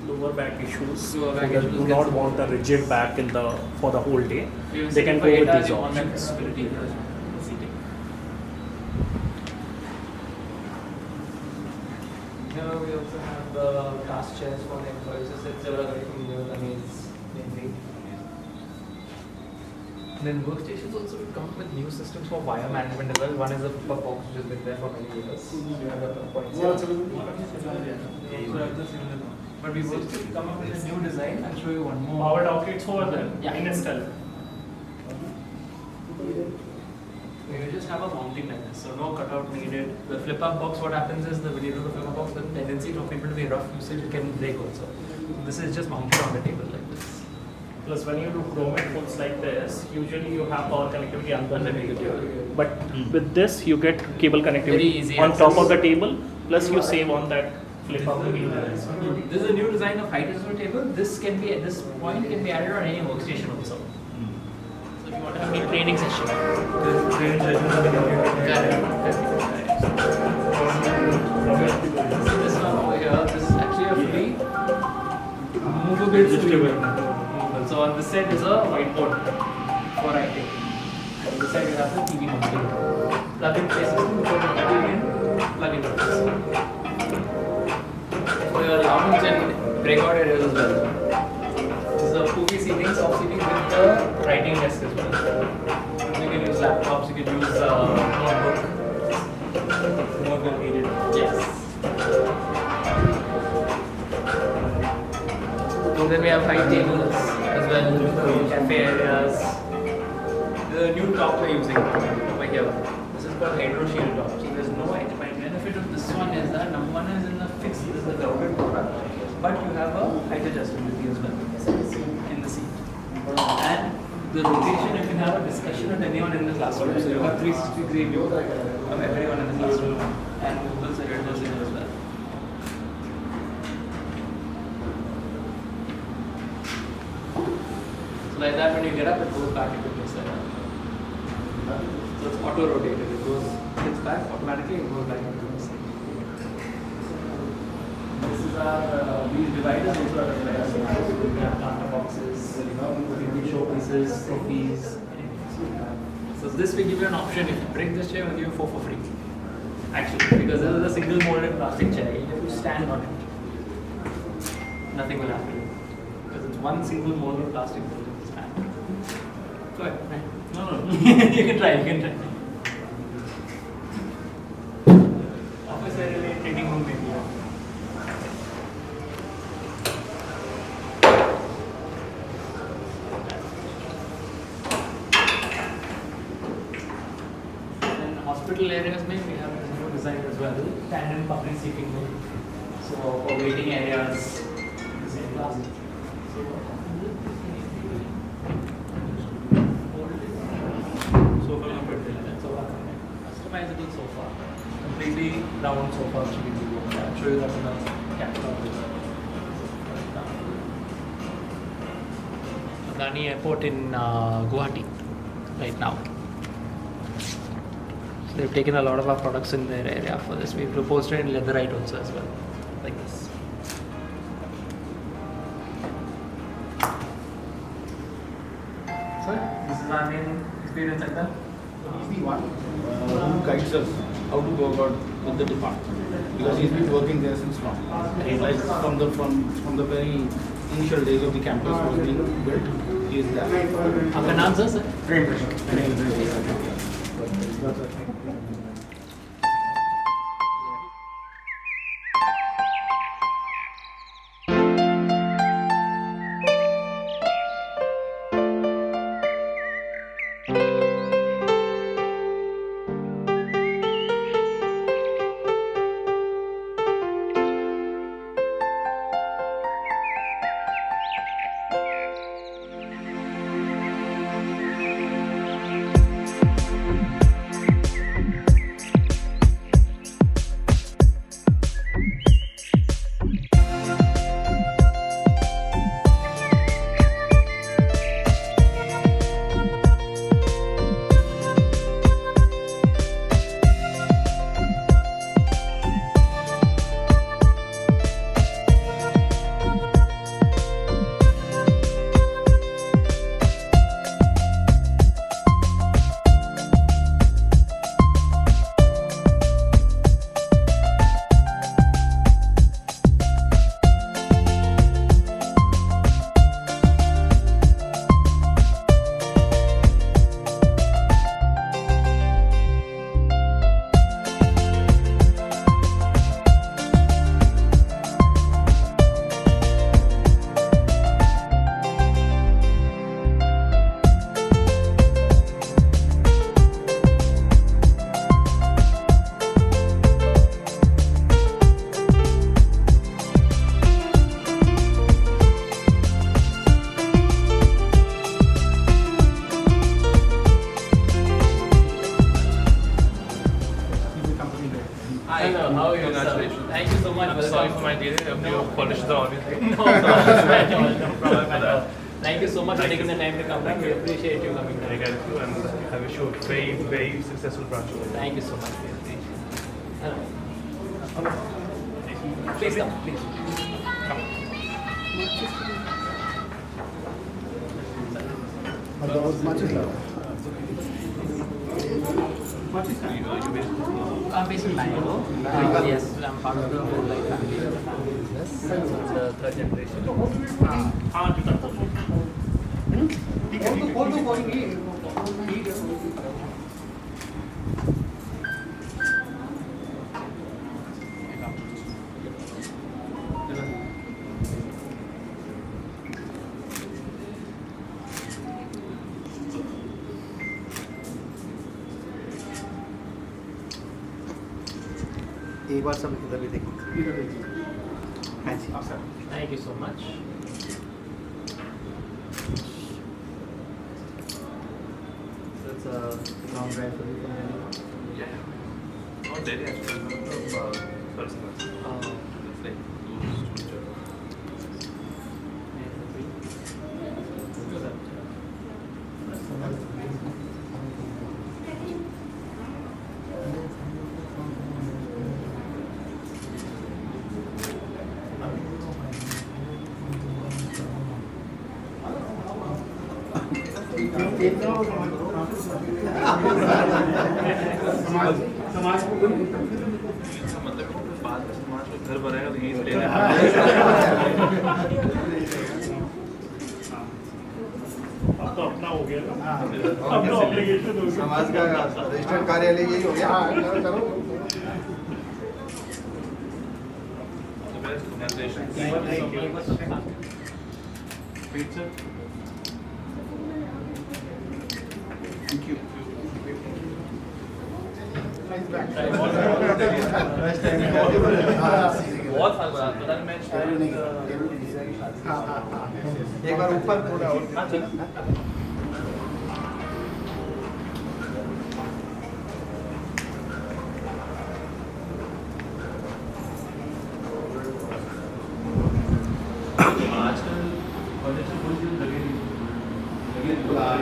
Lower back issues. Lower back People issues do get not some- want a rigid back in the for the whole day. Even They can for go with data, these you want that options. stability in the seating. Here we also have the cast chairs for the employees. So it's mainly. Then workstations also will come with new systems for wire management as well. One is a flip-up box which has been there for many years. You have a point but we will still come up with a new design. I'll show you one more. Powered outlets over there. Yeah. In install. You just have a mounting like this, so no cutout needed. The flip-up box, what happens is when you do the flip-up box, the tendency for people to be rough usage, it can break also. This is just mounted on the table like this. Plus, when you do chromate foods like this, usually you have power connectivity underneath. But with this, you get cable connectivity Very easy on top access. of the table. Plus, you save on that flip up. This is a new design of height adjustable table. This can be at this point can be added on any workstation also. So if you want to have a training session. So this one over here, this is actually a fully movable screen. So on this side is a whiteboard for writing. And on this side you have the TV mounting. Plug-in play system, you put the TV in, plug in. For your lounge and breakout areas as well. This is a poofy seating, soft seating with the writing desk as well. You can use laptops, you can use notebook. More than needed. Yes. So then we have high tables as well, cafe areas. The new top we're using over here. This is called Hydro Shield top. So there's no benefit of this one is that number one is in the fixed, this is the grounded product, but you have a height adjustability as well in the seat. And the rotation, you can have a discussion with anyone in the classroom. So you have 360-degree view of everyone in the classroom and Google Search as well. So like that, when you get up, it goes back into place like that. So it's auto rotated. It goes, it's back automatically. It goes back into place. This is our these dividers also are like we have counter boxes, showpieces, trophies. So this we give you an option. If you bring this chair, we'll give you 4 for free. Actually, because this is a single molded plastic chair, you have to stand on it. Nothing will happen because it's one single molded plastic molded stand. Go ahead. Right. No. You can try. You can try. Office area, training room maybe. Hospital areas में we have this new design as well, tandem public seating में. So for waiting areas, the same glass. Sofa sofa customizable sofa, completely round sofa which we do. I'll show you that in the catalog. Adani Airport in Guwahati right now. They've taken a lot of our products in their area for this. We've proposed it in leatherite also as well, like this. So, this is our main experience center. He's the one who guides us how to go about with the department because he's been working there since long. Like from the very initial days of the campus was being built, he is there. आपका नाम sir? Prem Prashant. Hello, how are you? Congratulations. Thank you so much. I'm sorry for my delay. You polished the audience. No problem at all. No problem at all. Thank you so much for taking the time to come down. We appreciate you coming Very down. grateful and I wish you a very, very successful branch. Thank you so much. Hello. Please come, please. I'm based in Bangalore. Yes, I'm part of the whole like family business. So it's the third generation. एक बार सब इधर भी देखिए हाँ जी Thank you so much. So it's a long drive for you from Delhi. Yeah. Not Delhi actually. First class. It's like two students. समाज को घर बनाएगा तो यही मिलेगा। अब तो अपना हो गया ना, अब तो ऑब्लिगेशन हो गया। समाज का रजिस्टर्ड कार्यालय यही हो गया। हाँ, करो। Thank you. बहुत साल बाद पता नहीं मैं एक बार ऊपर थोड़ा और आजकल फर्नीचर कोई चीज लगे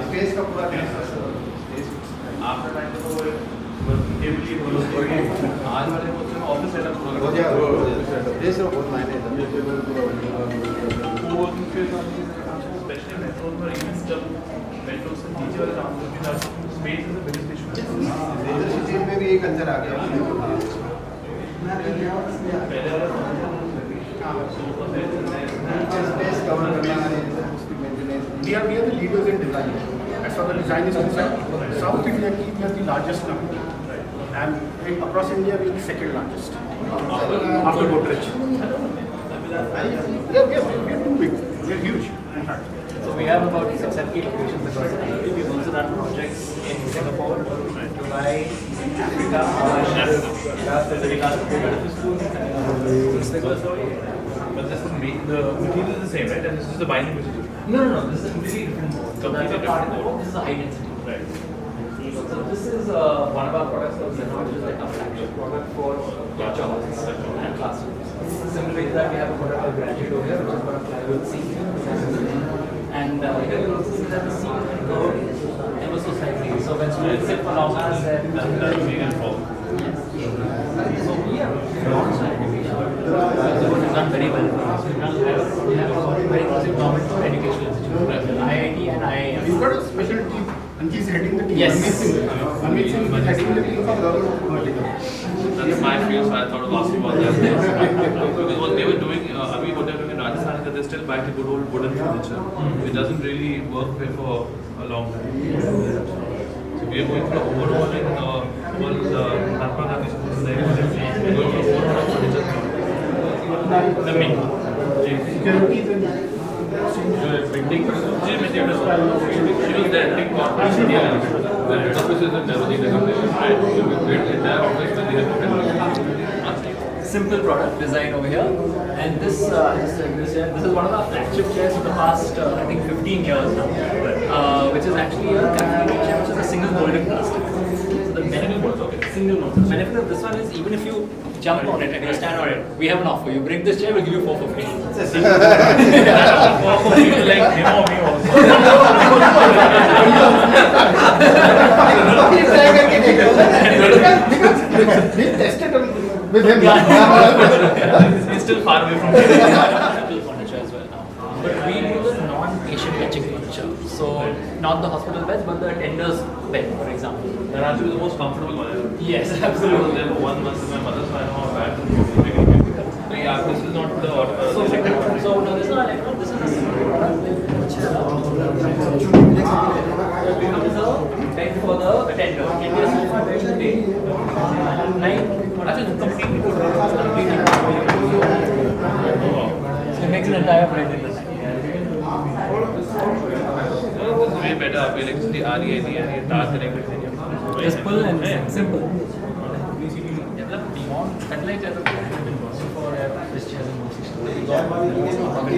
स्पेस का पूरा आफ्टर टाइम तो वो टेबली आज वाले बच्चों में ऑफिस सेटअप हो गया देश में बहुत मायने है। स्पेशली मेट्रो पर इवेंट्स जब मेट्रो से नीचे वाले काम करते हैं space is a biggest issue. Major cities में भी ये कल्चर आ गया। पहले स्पेस कवर करना उसकी maintenance We are the leaders in design. As far as design is concerned, South India we are the largest now, and across India we are the second largest after Godrej. We are too big. We are huge. In fact. So we have about 670 locations across the country. We've also done projects in Singapore, Dubai, Africa, Mauritius, but this is the material is the same, right? And this is the binding material. No, this is a completely different mode. So that's a particle. This is a high density. Right. So this is one of our products called Zenor, which is like a flagship product for lecture halls and classrooms. Similarly to that, we have a product called Graduate over here, which is called Plywood seat. And here you also see that the seat can curve ever so slightly. So when students sit for long hours, then That will make it fall. yes. So we have launched our education. It's done very well. We have a very inclusive government educational institute, IIT and IIM. We've got a special team, and he's heading the team. Yes. Amazing. He's heading the team for government vertical. That's my field, so I thought of asking about that. Because what they were doing, what they're doing in Rajasthan is that they still buy the good old wooden furniture. It doesn't really work there for a long time. So we are going for overhauling Mahatma Gandhi schools there. We're going for overhaul furniture. The main. Securities and Building, she was there, big corporate India. The head office is in Delhi, right? So we built entire office with the help of Simple product design over here, and this is one of our flagship chairs for the past I think 15 years now, which is actually a cafe chair, which is a single molded plastic. So the benefit single mold. The benefit of this one is even if you jump on it and you stand on it, we have an offer. You bring this chair, we'll give you 4 for free. for people like him or me also. we tested with him. He's still far away from me. Furniture as well now. But we do the non-patient catching furniture. So not the hospital beds, but the attenders bed, for example. And actually the most comfortable one ever. Yes, I was absolutely. there for 1 month with my mother, so I know how bad it is. So yeah, this is not the So no, this is not electron. This is a simple product which becomes a bed for the attender. It is for during the day. Night, actually completely good. Completely. So it makes an entire bed in the night. This is way better. आप electricity आ रही है नहीं आ रही है, तार connected नहीं है. Just pull and simple. Beyond satellite as a brand has been working for this chairs and workstations.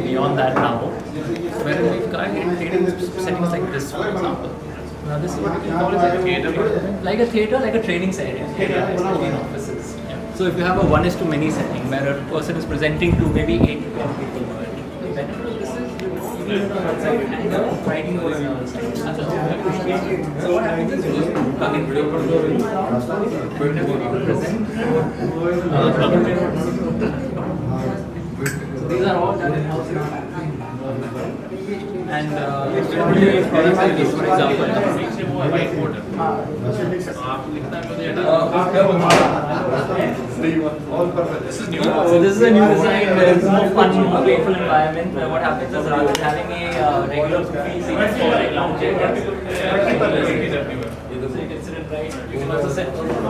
Beyond that now, where we've created settings like this, for example. Now this is what we call as a theater, like a training setting, especially in offices. So if you have a 1:many setting where a person is presenting to maybe 8 to 10 people, the benefit of this is you don't even on one side and the writing over on the other side. So what happens is you just plug in video whenever people present. So these are all done in-house in our factory. And generally products like this, for example, पीछे वो white board है आप लिखना है मुझे This is new. So this is a new design where it's more fun, more playful environment. Where what happens is rather than having a regular free seat for like lounge areas, so you can sit and write. You can also sit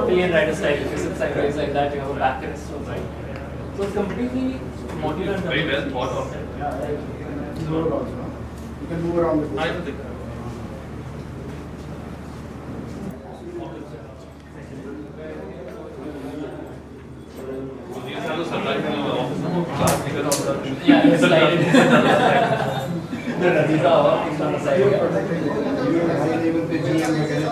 pillion rider style. If you sit sideways like that, you have a backrest. So it's completely modular. Very well thought of. You can move around the I don't think. ये सालों सरकारी office में class निकल रहा होता है Yeah, it's slide. No, these are all things on the side. High level पे GM वगैरह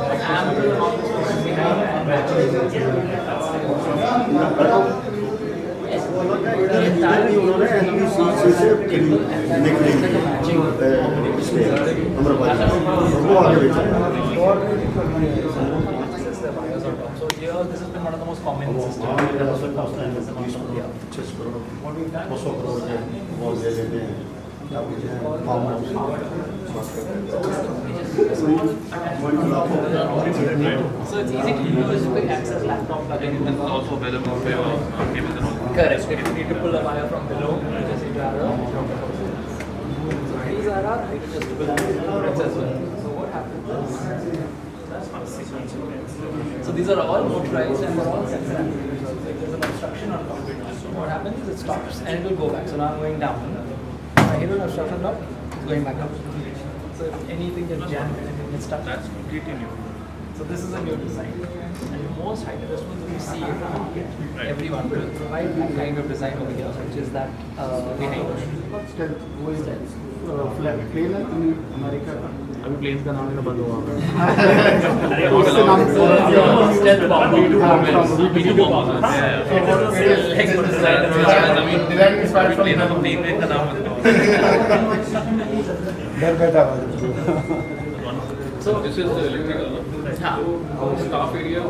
So here, this has been one of the most common systems. What we've done. So it's easy to use, quick access laptop plugin. and also available for cables and all. Correct. If you need to pull a wire from below, you just need to have a. So these are our adjustable ports as well. So what happens is, so these are all motorized and they're all sensor activated. So if there's an obstruction on concrete, what happens is it stops and it will go back. So now I'm going down. If I hit an obstruction block, it's going back up. So if anything gets jammed, anything gets stuck. That's completely new. So this is a new design. And most high adjustments we see in the market, everyone will provide that kind of design over here, which is that behind. Plane है America का अभी planes का नाम लेना बंद हुआ Stealth bomb. B2 bomb design inspired from plane का नाम बंद हुआ डर बैठा So this is the electrical, no? हाँ. Staff area.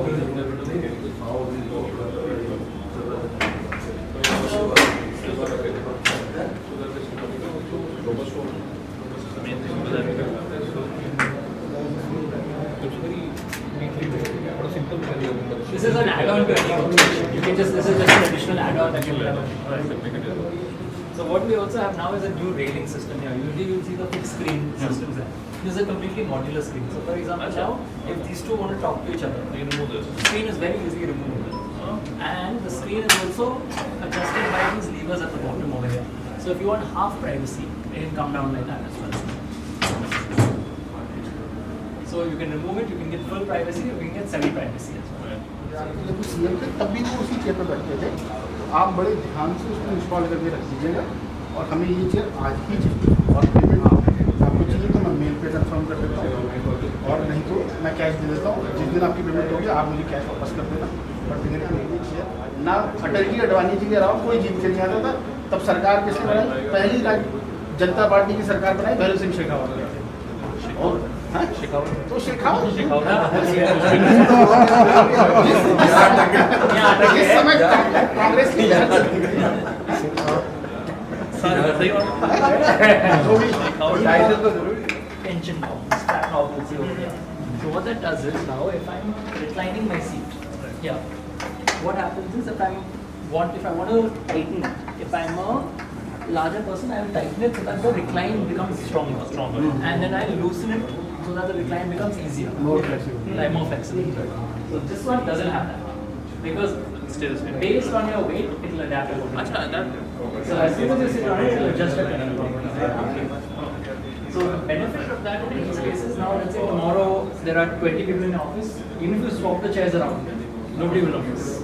This is an add-on to any workstation. You can just, this is just an additional add-on that you can have. So what we also have now is a new railing system here. Usually you'll see the fixed screen systems there. This is a completely modular screen. So for example now, if these two want to talk to each other, You remove this. the screen is very easily removable. And the screen is also adjusted by these levers at the bottom over here. So if you want half privacy, it can come down like that as well. So you can remove it, you can get full privacy, you can get semi-privacy as well. जब CM थे तब भी वो उसी chair पर बैठते थे आप बड़े ध्यान से उसको इंस्टॉल करके रख दीजिएगा और हमें ये चेयर आज ही चाहिए और पेमेंट आपको चाहिए तो मैं मेल पे कंफर्म कर देता हूँ और नहीं तो मैं कैश दे देता हूँ जिस दिन आपकी पेमेंट होगी आप मुझे कैश वापस कर देना बट मेरे को ये चेयर ना अटल जी अडवाणी जी के अलावा कोई जीत के नहीं आता था तब सरकार किसने बनाई पहली जनता पार्टी की सरकार बनाई भैरव सिंह शेखावत ने और हाँ? तो शेखावत जिस समय कांग्रेस की Pension bonds, that obviously over here. So what that does is now if I'm reclining my seat, yeah, what happens is if I want to tighten it, if I'm a larger person, I will tighten it so that the recline becomes stronger. And then I loosen it so that the recline becomes easier. More flexible. Like more flexible. So this one doesn't have that. Because based on your weight, it will adapt accordingly. So as soon as you sit on it, it will adjust accordingly. So the benefit of that in these cases now, let's say tomorrow there are 20 people in the office, even if you swap the chairs around, nobody will notice.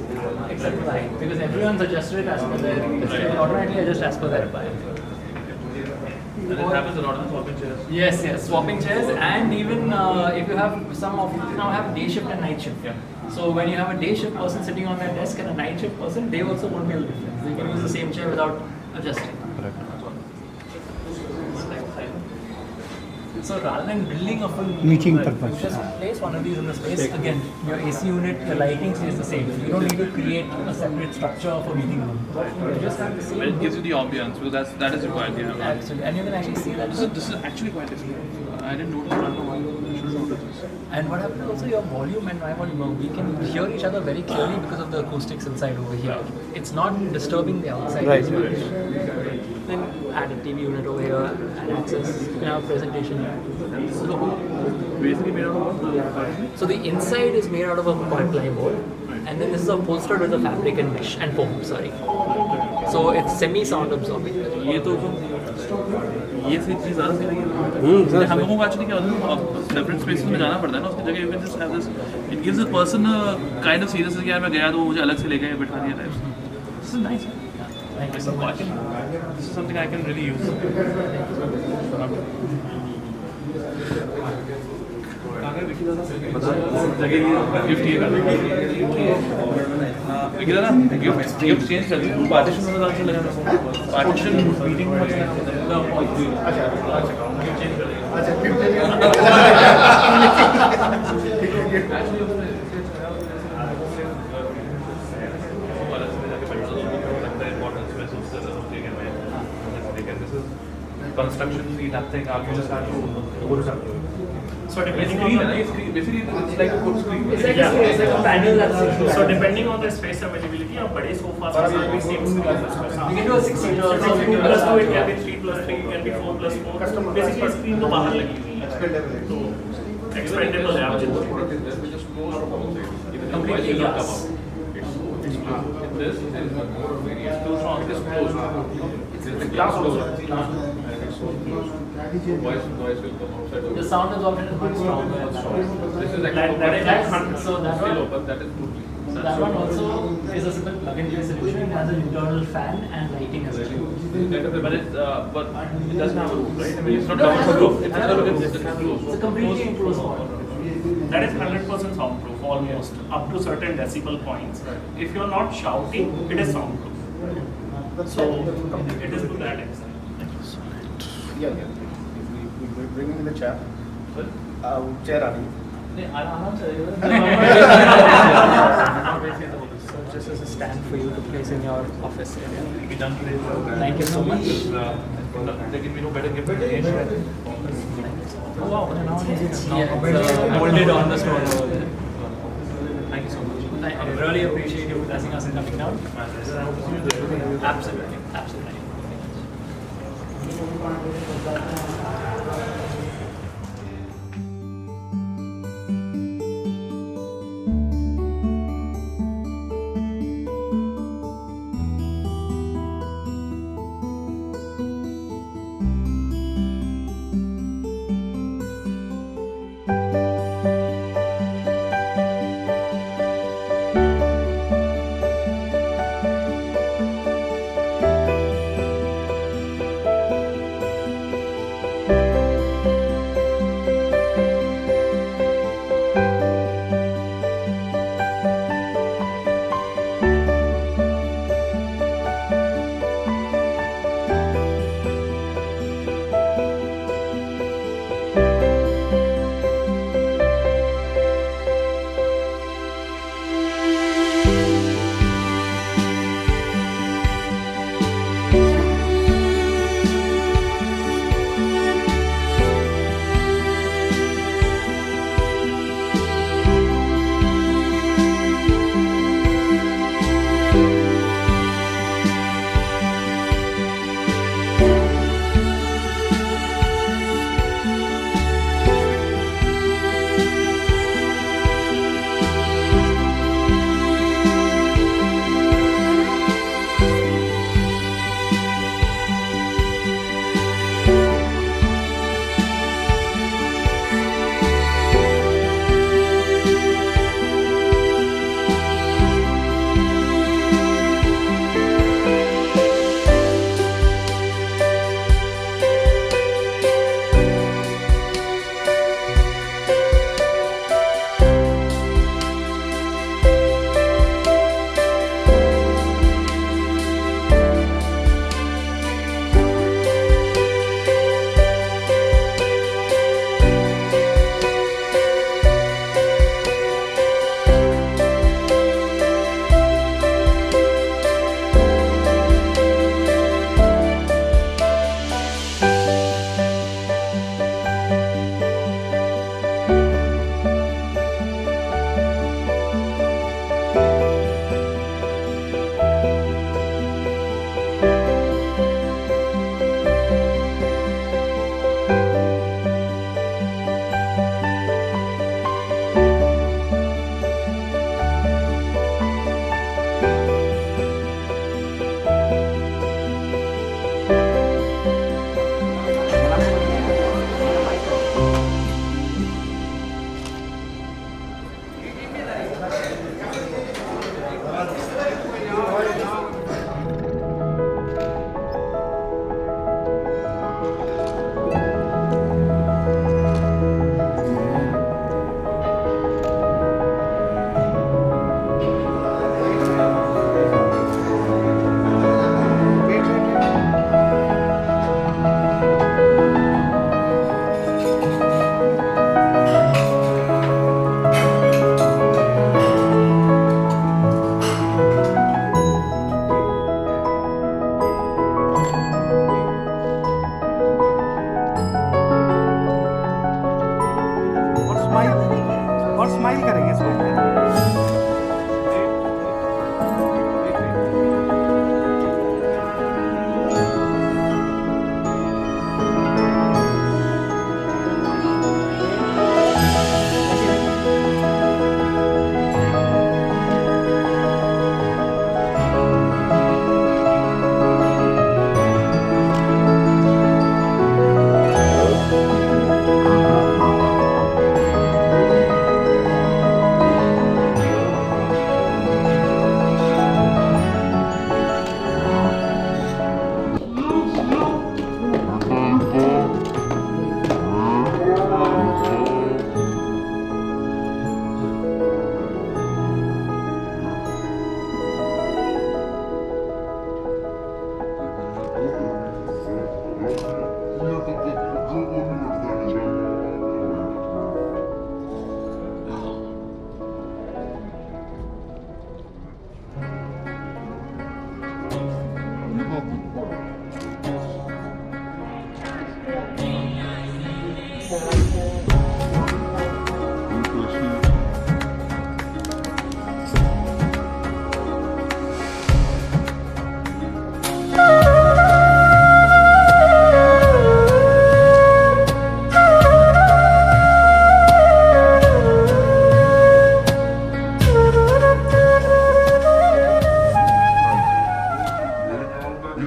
Except for the height. Because everyone's adjusted it as per their, they will automatically adjust as per their requirement. And it happens a lot in swapping chairs. Yes, swapping chairs, and even if you have some offices now have day shift and night shift. Yeah. So when you have a day shift person sitting on their desk and a night shift person, they also won't be able to difference. They can use the same chair without adjusting. So rather than building a full Meeting room, purpose. just place one of these in the space. Again, your AC unit, your lighting stays the same. You don't need to create a separate structure for meeting room. You just have the same. But it gives you the ambience because that is required. Yeah. Actually, and you can actually see that. This is actually quite different. I didn't notice. I don't know why. I should have noticed this. And what happens also, your volume and my volume, we can hear each other very clearly because of the acoustics inside over here. It's not disturbing the outside as much. Then add a TV unit over here, add access, you can have a presentation. Basically made out of what? So the inside is made out of a plywood, and then this is upholstered with a fabric and mesh and foam. Sorry. So it's semi-sound absorbing. ये तो ये चीज़ ज़्यादा सही लगी है। हम लोगों को एक्चुअली क्या होता है डिफरेंट स्पेसेस में जाना पड़ता है ना, उसकी जगह you can just have this, it gives a person kind of seriousness कि यार मैं गया तो वो मुझे अलग से लेके बैठा दिया types. This is nice. Thank you so much. This is something I can really use. Gift ये ना गिफ्ट चेंज कर दिया पार्टीशन में अच्छा लगा पार्टीशन मीटिंग में construction fee, nothing. आप just have to. So depending on Basically, it's like a full screen. It's like a panel that's So depending on the space availability, आप बड़े sofas के साथ भी same screen You can do a 6-seater So also. 2 plus 2 it can be 3 plus 3, it can be 4 plus 4. Basically screen तो बाहर लगी हुई है. तो expandable है आप जितना. We just close from outside. Completely glass. This is more very too strong. It is closed. It's glass also. Voice will come outside. The sound absorption is much stronger. This is That is So that still one, open. That is totally. so that one also is a simple plug-and-play solution. It has an internal fan and lighting as well. But it doesn't have a roof, right? I mean, it's not covered for roof. It's It's a completely enclosed wall. That is 100% soundproof almost up to certain decibel points. If you are not shouting, it is soundproof. So it is to that extent. Yeah. We bring in the chair. Chair आ रही है. नहीं, आराम से So this is a stand for you to place in your office area. Thank you so much. They give me no better gift. Oh wow, now it's molded on the stone over there. Thank you so much. I really appreciate you blessing us in coming down. Absolutely, absolutely.